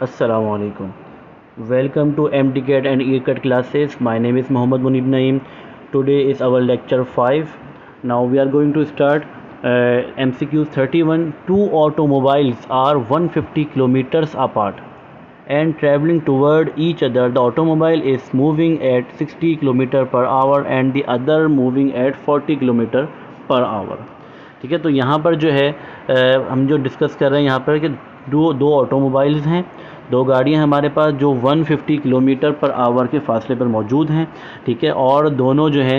Assalamualaikum. Welcome to MTCAT and ECAT classes. My name is Mohammad Munib Naeem. Today is our lecture 5. Now we are going to start MCQs 31. Two automobiles are 150 kilometers apart and traveling toward each other. The automobile is moving at 60 km per hour and the other moving at 40 km per hour. ठीक है, तो यहाँ पर जो है हम जो discuss कर रहे हैं यहाँ पर कि दो दो ऑटोमोबाइल्स हैं, दो गाड़ियाँ हमारे पास जो 150 किलोमीटर पर आवर के फासले पर मौजूद हैं। ठीक है, और दोनों जो है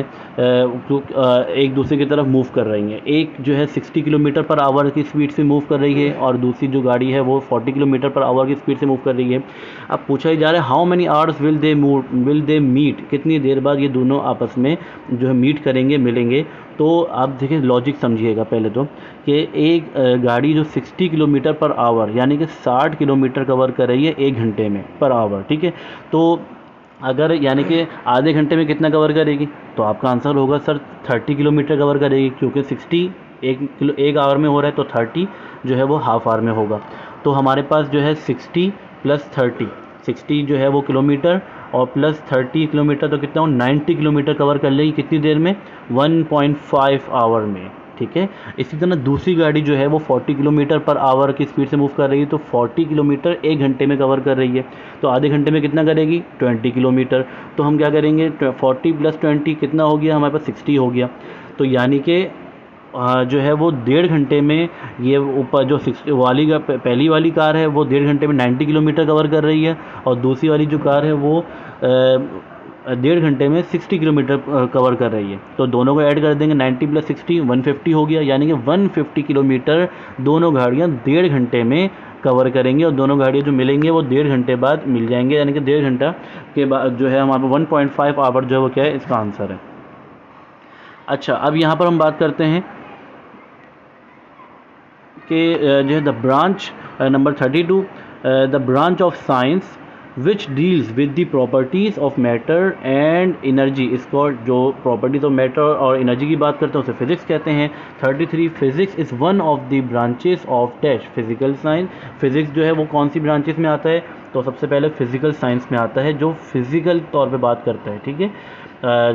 एक दूसरे की तरफ मूव कर रही हैं। एक जो है 60 किलोमीटर पर आवर की स्पीड से मूव कर रही है और दूसरी जो गाड़ी है वो 40 किलोमीटर पर आवर की स्पीड से मूव कर रही है। अब पूछा ही जा रहा है how many hours will they meet, कितनी देर बाद ये दोनों आपस में जो है मीट करेंगे, मिलेंगे। तो आप देखिए, लॉजिक समझिएगा पहले तो कि एक गाड़ी जो 60 किलोमीटर पर आवर यानी कि 60 किलोमीटर कवर कर रही है 1 घंटे में पर आवर। ठीक है, तो अगर यानी कि आधे घंटे में कितना कवर करेगी, तो आपका आंसर होगा सर 30 किलोमीटर कवर करेगी, क्योंकि 60 एक आवर में हो रहा है तो 30 जो है वो हाफ आवर में होगा। तो हमारे पास जो है 60 + 30, 60 जो है वो किलोमीटर और प्लस 30 किलोमीटर, तो कितना हो 90 किलोमीटर कवर कर लेगी कितनी देर में, 1.5 आवर में। ठीक है, इसी तरह दूसरी गाड़ी जो है वो 40 किलोमीटर पर आवर की स्पीड से मूव कर रही है, तो 40 किलोमीटर 1 घंटे में कवर कर रही है। तो आधे घंटे में कितना करेगी, 20 किलोमीटर। तो हम क्या करेंगे, 40 + 20 कितना हो गया हमारे पास, 60 हो गया। तो यानी कि जो है वो 1.5 घंटे में ये ऊपर जो 60 वाली पहली वाली कार है वो 1.5 घंटे में 90 किलोमीटर कवर कर रही है, और दूसरी वाली जो कार है वो 1.5 घंटे में 60 किलोमीटर कवर कर रही है। तो दोनों को ऐड कर देंगे, 90 + 60 150 हो गया, यानी कि 150 किलोमीटर दोनों गाड़ियाँ 1.5 घंटे में कवर करेंगे, और दोनों गाड़ियाँ जो मिलेंगे वो 1.5 घंटे बाद मिल जाएंगे, यानी कि 1.5 घंटा के बाद जो है हमारे 1.5 आवर जो है वो क्या है, इसका आंसर है। अच्छा, अब यहाँ पर हम बात करते हैं कि जो है the branch number 32, the branch of science which deals with the properties of matter and energy. इसको जो प्रॉपर्टीज़ ऑफ मैटर और एनर्जी की बात करते हैं उसे फिजिक्स कहते हैं। 33, physics is one of the branches of dash physical science. Physics जो है वो कौन सी ब्रांचेस में आता है, तो सबसे पहले फिजिकल साइंस में आता है, जो फिजिकल तौर पे बात करता है। ठीक है,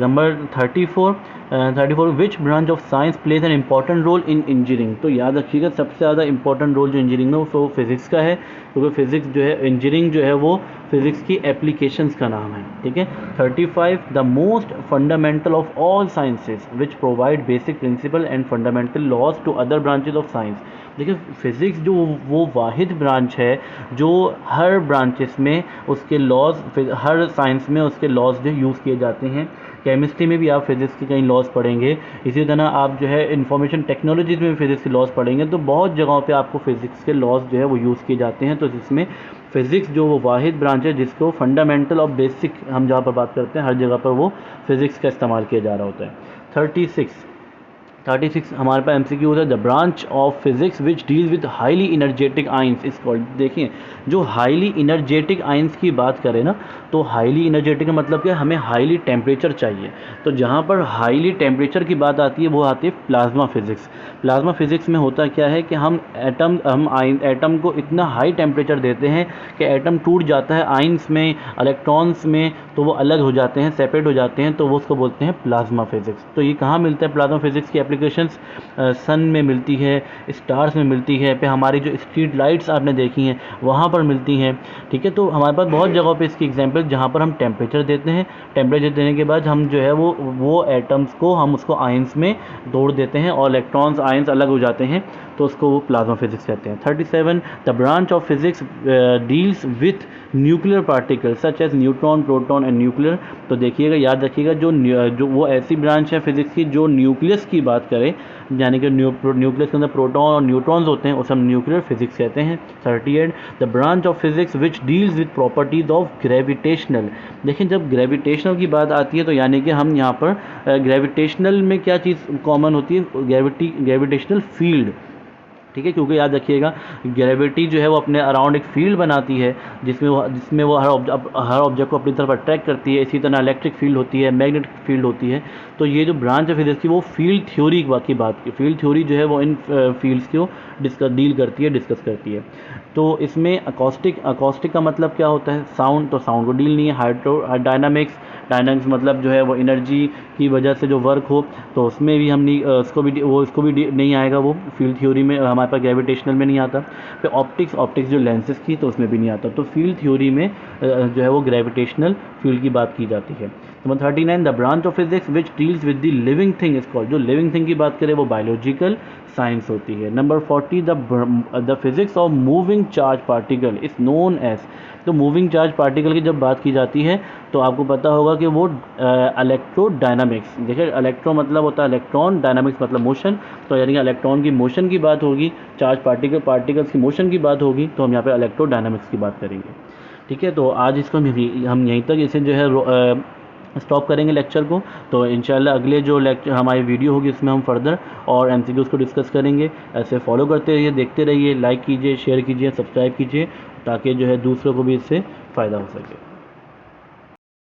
number 34, which branch of science plays an important role in engineering. तो याद रखिएगा सबसे ज़्यादा इंपॉर्टेंट रोल जो इंजीनियरिंग में वो फिजिक्स का है, क्योंकि फिजिक्स जो है इंजीनियरिंग जो है वो फिजिक्स की एप्लीकेशंस का नाम है। ठीक है, 35, the most fundamental of all sciences which provide basic principle and fundamental laws to other branches of science. देखिए, फिज़िक्स जो वो वाहिद ब्रांच है जो हर ब्रांचेस में उसके लॉज, हर साइंस में उसके लॉज जो यूज़ किए जाते हैं। केमिस्ट्री में भी आप फिज़िक्स के कई लॉज पढ़ेंगे, इसी तरह आप जो है इंफॉर्मेशन टेक्नोलॉजीज में भी फिज़िक्स के लॉज पढ़ेंगे, तो बहुत जगहों पे आपको फिज़िक्स के लॉज जो है वो यूज़ किए जाते हैं। तो जिसमें फ़िज़िक्स जो वो वाहिद ब्रांच है जिसको फंडामेंटल और बेसिक हम जहाँ पर बात करते हैं हर जगह पर वो फिज़िक्स का इस्तेमाल किया जा रहा होता है। 36 हमारे पास MCQ होता है, the branch of physics which deal with highly energetic ions is called. देखिए, जो हाईली इनर्जेटिक आइंस की बात करें ना, तो हाईली इनर्जेटिक का मतलब क्या है, हमें हाईली टेम्परेचर चाहिए। तो जहाँ पर हाईली टेम्परेचर की बात आती है वो आती है प्लाज्मा फिजिक्स। प्लाज्मा फिजिक्स में होता क्या है कि हम एटम को इतना हाई टेम्परेचर देते हैं कि एटम टूट जाता है आइंस में, इलेक्ट्रॉन्स में, तो वो अलग हो जाते हैं, सेपरेट हो जाते हैं, तो वो उसको बोलते हैं प्लाज्मा फिजिक्स। तो ये कहाँ मिलता है प्लाज्मा फिजिक्स की एप्लीकेशंस, सन में मिलती है, स्टार्स में मिलती है, पे हमारी जो स्ट्रीट लाइट्स आपने देखी हैं वहाँ पर मिलती हैं। ठीक है, तो हमारे पास बहुत जगहों पे इसकी एग्जांपल जहाँ पर हम टेम्परेचर देते हैं, टेम्परेचर देने के बाद हम जो है वो एटम्स को हम उसको आयंस में तोड़ देते हैं और इलेक्ट्रॉन्स आयंस अलग हो जाते हैं, तो उसको वो प्लाज्मा फिजिक्स कहते हैं। 37, the branch of physics deals with nuclear particle such as neutron, proton and nuclear. तो देखिएगा, याद रखिएगा, जो वो ऐसी ब्रांच है फिजिक्स की जो न्यूक्लियस की बात करें, यानी कि न्यूक्लियस के अंदर प्रोटॉन और न्यूट्रॉन्स होते हैं, उसे हम न्यूक्लियर फिजिक्स कहते हैं। 38, the branch of physics which deals with properties of gravitational. देखिए, जब ग्रेविटेशनल की बात आती है तो यानी कि हम यहाँ पर ग्रेविटेशनल में क्या चीज़ कॉमन होती है, ग्रेविटेशनल फील्ड। ठीक है, क्योंकि याद रखिएगा ग्रेविटी जो है वो अपने अराउंड एक फील्ड बनाती है जिसमें वो हर ऑब्जेक्ट को अपनी तरफ अट्रैक्ट करती है। इसी तरह इलेक्ट्रिक फील्ड होती है, मैग्नेटिक फील्ड होती है। तो ये जो ब्रांच ऑफ फिजिक्स थी वो फील्ड थ्योरी की बात की, फील्ड थ्योरी जो है वो इन फील्ड्स को डिस्कस करती है। तो इसमें अकॉस्टिक का मतलब क्या होता है, साउंड, तो साउंड को डील नहीं है। डायनामिक्स मतलब जो है वो एनर्जी की वजह से जो वर्क हो, तो उसमें भी हम नहीं इसको भी नहीं आएगा, वो फील्ड थ्योरी में हमारे पास ग्रेविटेशनल में नहीं आता। फिर ऑप्टिक्स जो लेंसेज की, तो उसमें भी नहीं आता। तो फील्ड थ्योरी में जो है वो ग्रेविटेशनल फील्ड की बात की जाती है। Number 39, the branch of physics which deals with the living thing is called, जो लिविंग थिंग की बात करें वो बायोलॉजिकल साइंस होती है। Number 40, the physics of moving charge particle is known as, तो मूविंग चार्ज पार्टिकल की जब बात की जाती है तो आपको पता होगा कि वो इलेक्ट्रोडायनामिक्स, देखिए इलेक्ट्रो मतलब होता है इलेक्ट्रॉन, डायनामिक्स मतलब मोशन, तो यानी कि इलेक्ट्रॉन की मोशन की बात होगी, चार्ज पार्टिकल्स की मोशन की बात होगी, तो हम यहाँ पे इलेक्ट्रोडायनामिक्स की बात करेंगे। ठीक है, तो आज इसको हम यहीं तक इसे जो है स्टॉप करेंगे लेक्चर को। तो इंशाल्लाह अगले जो लेक्चर हमारी वीडियो होगी उसमें हम फर्दर और एमसीक्यूज़ को डिस्कस करेंगे। ऐसे फॉलो करते रहिए, देखते रहिए, लाइक कीजिए, शेयर कीजिए, सब्सक्राइब कीजिए, ताकि जो है दूसरों को भी इससे फ़ायदा हो सके।